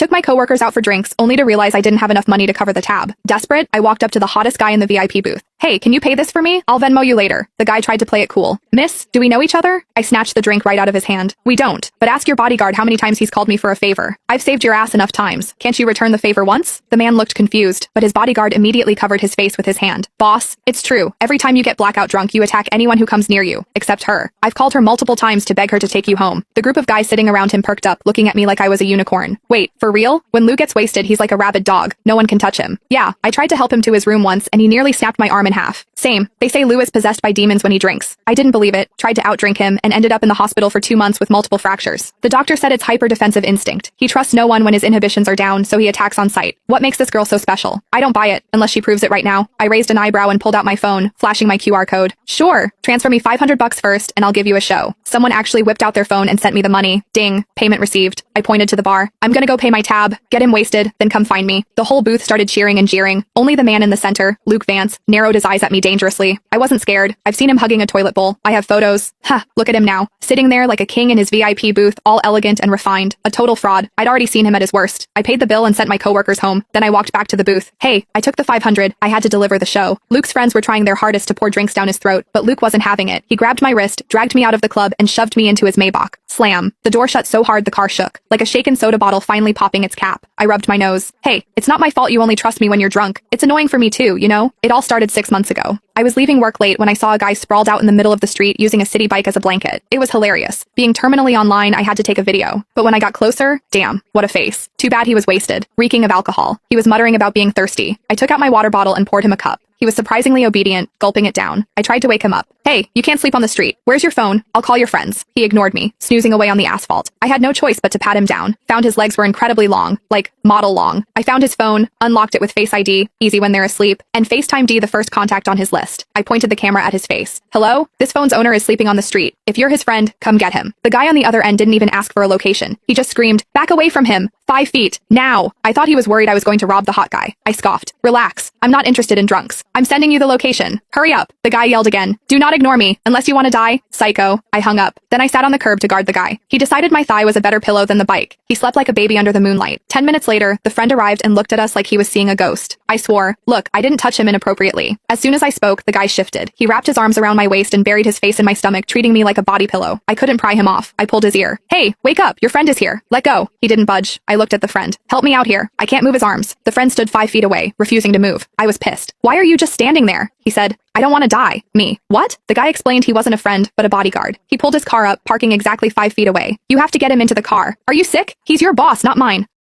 Took my coworkers out for drinks, only to realize I didn't have enough money to cover the tab. Desperate, I walked up to the hottest guy in the VIP booth. Hey, can you pay this for me? I'll Venmo you later. The guy tried to play it cool. Miss, do we know each other? I snatched the drink right out of his hand. We don't, but ask your bodyguard how many times he's called me for a favor. I've saved your ass enough times. Can't you return the favor once? The man looked confused, but his bodyguard immediately covered his face with his hand. Boss, it's true. Every time you get blackout drunk, you attack anyone who comes near you, except her. I've called her multiple times to beg her to take you home. The group of guys sitting around him perked up, looking at me like I was a unicorn. Wait, for real? When Lou gets wasted, he's like a rabid dog. No one can touch him. Yeah, I tried to help him to his room once, and he nearly snapped my arm in half. Same. They say Lou is possessed by demons when he drinks. I didn't believe it, tried to outdrink him, and ended up in the hospital for 2 months with multiple fractures. The doctor said it's hyper-defensive instinct. He trusts no one when his inhibitions are down, so he attacks on sight. What makes this girl so special? I don't buy it, unless she proves it right now. I raised an eyebrow and pulled out my phone, flashing my QR code. Sure, transfer me $500 first, and I'll give you a show. Someone actually whipped out their phone and sent me the money. Ding, payment received. I pointed to the bar. I'm gonna go pay my tab, get him wasted, then come find me. The whole booth started cheering and jeering. Only the man in the center, Luke Vance, narrowed his eyes at me dangerously. I wasn't scared. I've seen him hugging a toilet bowl. I have photos. Ha, look at him now. Sitting there like a king in his VIP booth, all elegant and refined. A total fraud. I'd already seen him at his worst. I paid the bill and sent my coworkers home. Then I walked back to the booth. Hey, I took the 500. I had to deliver the show. Luke's friends were trying their hardest to pour drinks down his throat, but Luke wasn't having it. He grabbed my wrist, dragged me out of the club, and shoved me into his Maybach. Slam. The door shut so hard the car shook, like a shaken soda bottle finally popping its cap. I rubbed my nose. Hey, it's not my fault you only trust me when you're drunk. It's annoying for me too, you know? It all started 6 months ago. I was leaving work late when I saw a guy sprawled out in the middle of the street using a city bike as a blanket. It was hilarious. Being terminally online, I had to take a video. But when I got closer, damn, what a face. Too bad he was wasted, reeking of alcohol. He was muttering about being thirsty. I took out my water bottle and poured him a cup. He was surprisingly obedient, gulping it down. I tried to wake him up. Hey, you can't sleep on the street. Where's your phone? I'll call your friends. He ignored me, snoozing away on the asphalt. I had no choice but to pat him down. Found his legs were incredibly long, like model long. I found his phone, unlocked it with Face ID, easy when they're asleep, and FaceTime D the first contact on his list. I pointed the camera at his face. Hello? This phone's owner is sleeping on the street. If you're his friend, come get him. The guy on the other end didn't even ask for a location. He just screamed, back away from him. 5 feet. Now. I thought he was worried I was going to rob the hot guy. I scoffed. Relax. I'm not interested in drunks. I'm sending you the location. Hurry up. The guy yelled again. Do not ignore me, unless you want to die. Psycho. I hung up. Then I sat on the curb to guard the guy. He decided my thigh was a better pillow than the bike. He slept like a baby under the moonlight. 10 minutes later, the friend arrived and looked at us like he was seeing a ghost. I swore. Look, I didn't touch him inappropriately. As soon as I spoke, the guy shifted. He wrapped his arms around my waist and buried his face in my stomach, treating me like a body pillow. I couldn't pry him off. I pulled his ear. Hey, wake up. Your friend is here. Let go. He didn't budge. I looked at the friend. Help me out here. I can't move his arms. The friend stood 5 feet away, refusing to move. I was pissed. Why are you just standing there? He said. I don't want to die. Me. What? The guy explained he wasn't a friend, but a bodyguard. He pulled his car up, parking exactly 5 feet away. You have to get him into the car. Are you sick? He's your boss, not mine.